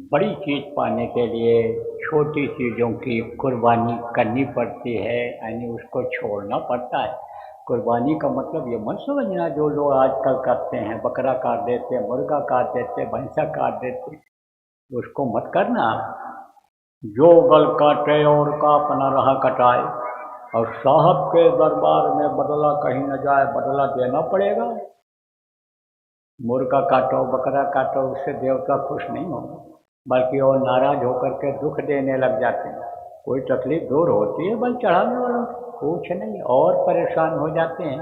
बड़ी चीज़ पाने के लिए छोटी चीज़ों की कुर्बानी करनी पड़ती है, यानी उसको छोड़ना पड़ता है। कुर्बानी का मतलब ये मत समझना जो लोग आजकल करते हैं, बकरा काट देते, मुर्गा काट देते, भैंसा काट देते, उसको मत करना। जो गल काटे और का अपना राह कटाए, और साहब के दरबार में बदला कहीं न जाए, बदला देना पड़ेगा। मुर्गा काटो, बकरा काटो, उससे देवता खुश नहीं होंगे, बल्कि वो नाराज होकर के दुख देने लग जाते हैं। कोई तकलीफ दूर होती है बल चढ़ाने वालों की, कुछ नहीं, और परेशान हो जाते हैं।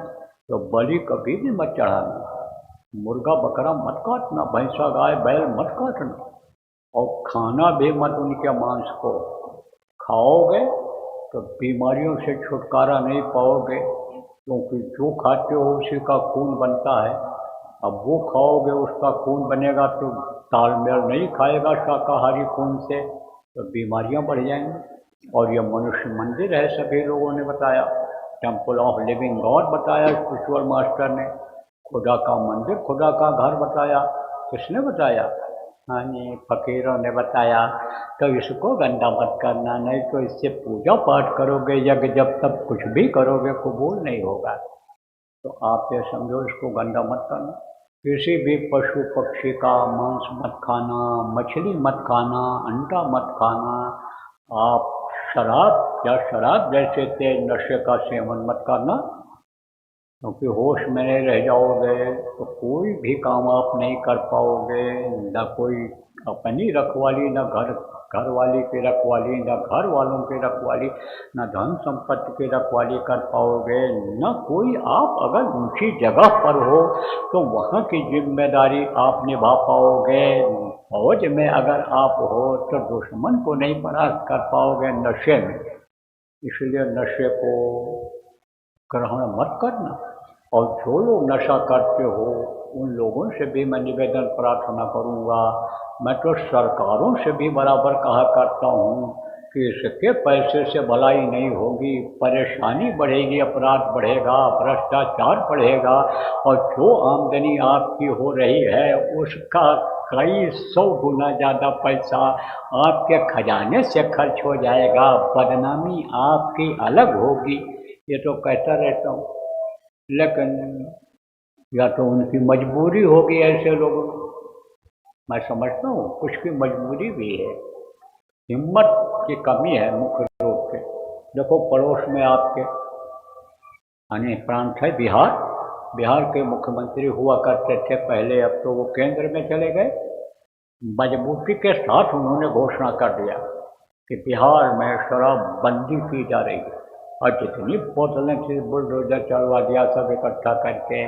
तो बलि कभी भी मत चढ़ाना, मुर्गा बकरा मत काटना, भैंसा गाय बैल मत काटना, और खाना भी मत उनके मांस को। खाओगे तो बीमारियों से छुटकारा नहीं पाओगे, क्योंकि जो खाते हो उसी का खून बनता है। अब वो खाओगे उसका खून बनेगा तो तालमेल नहीं खाएगा शाकाहारी खून से, तो बीमारियां बढ़ जाएंगी। और ये मनुष्य मंदिर है, सभी लोगों ने बताया, टेम्पल ऑफ लिविंग गॉड बताया स्पिरिचुअल मास्टर ने, खुदा का मंदिर, खुदा का घर बताया। किसने बताया? हाँ जी, फकीरों ने बताया। तो इसको गंदा मत करना, नहीं तो इससे पूजा पाठ करोगे, यज्ञ जब तब कुछ भी करोगे कबूल नहीं होगा। तो आप ये समझो, इसको गंदा मत करना। किसी भी पशु पक्षी का मांस मत खाना, मछली मत खाना, अंडा मत खाना। आप शराब या शराब जैसे तेज नशे का सेवन मत करना, क्योंकि होश में नहीं रह जाओगे तो कोई भी काम आप नहीं कर पाओगे। न कोई अपनी रखवाली, न घर वाली की रखवाली, न घर वालों की रखवाली, न धन संपत्ति की रखवाली कर पाओगे, न कोई। आप अगर ऊंची जगह पर हो तो वहाँ की जिम्मेदारी आप निभा पाओगे। फौज में अगर आप हो तो दुश्मन को नहीं परास्त कर पाओगे नशे में। इसलिए नशे को ग्रहण मत करना। और जो लोग नशा करते हो उन लोगों से भी मैं निवेदन प्रार्थना करूँगा, मैं तो सरकारों से भी बराबर कहा करता हूँ कि इसके पैसे से भलाई नहीं होगी, परेशानी बढ़ेगी, अपराध बढ़ेगा, भ्रष्टाचार बढ़ेगा, और जो आमदनी आपकी हो रही है उसका कई 100 गुना ज़्यादा पैसा आपके खजाने से खर्च हो जाएगा, बदनामी आपकी अलग होगी। ये तो कहता रहता हूँ, लेकिन या तो उनकी मजबूरी होगी ऐसे लोगों की, मैं समझता हूँ कुछ की मजबूरी भी है, हिम्मत की कमी है मुख्य रूप से। देखो पड़ोस में आपके यानी प्रांत है बिहार, बिहार के मुख्यमंत्री हुआ करते थे पहले, अब तो वो केंद्र में चले गए। मजबूती के साथ उन्होंने घोषणा कर दिया कि बिहार में शराब बंदी की जा रही है, और जितनी बोतलें थी बुलडोजर चलवा दिया सब इकट्ठा करके,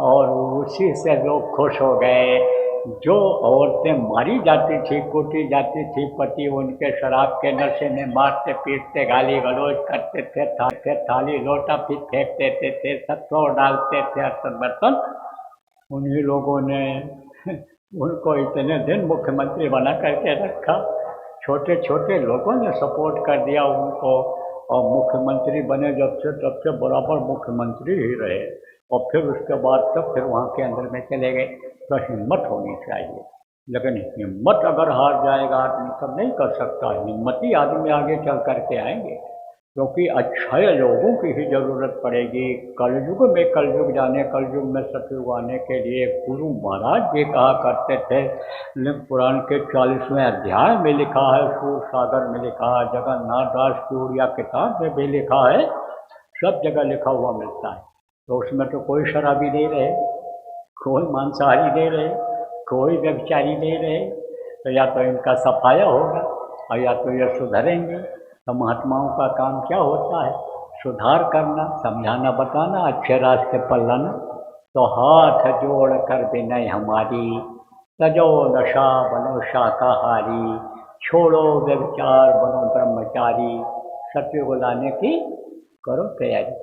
और उसी से लोग खुश हो गए। जो औरतें मारी जाती थी, कूटी जाती थी, पति उनके शराब के नशे में मारते पीटते गाली गलौज करते थे, थाली लोटा भी फेंक देते थे, सत्तों डालते थे अर्तन बर्तन, उन्हीं लोगों ने उनको इतने दिन मुख्यमंत्री बना करके रखा। छोटे छोटे लोगों ने सपोर्ट कर दिया उनको, और मुख्यमंत्री बने जब से तब से बराबर मुख्यमंत्री ही रहे, और फिर उसके बाद तब फिर वहाँ के अंदर में चले गए। तो हिम्मत होनी चाहिए, लेकिन हिम्मत अगर हार जाएगा आदमी तब नहीं कर सकता। हिम्मती आदमी आगे चल करके आएंगे, क्योंकि अच्छे लोगों की ही जरूरत पड़ेगी। कलयुग में कलयुग जाने, कलयुग में सतयुग आने के लिए गुरु महाराज जी कहा करते थे। पुराण के 40वें अध्याय में लिखा है, सूर सागर में लिखा है, जगन्नाथ दास की उड़िया किताब में भी लिखा है, सब जगह लिखा हुआ मिलता है। तो उसमें तो कोई शराबी नहीं रहे, कोई मांसाहारी नहीं रहे, कोई व्यभिचारी नहीं रहे। तो या तो इनका सफाया होगा, और या तो ये सुधरेंगे। तो महात्माओं का काम क्या होता है? सुधार करना, समझाना, बताना, अच्छे रास्ते पर लाना। तो हाथ जोड़ कर विनय हमारी, तजो नशा बनो शाकाहारी, छोड़ो व्यभिचार बनो ब्रह्मचारी, सत्युग लाने की करो तैयारी।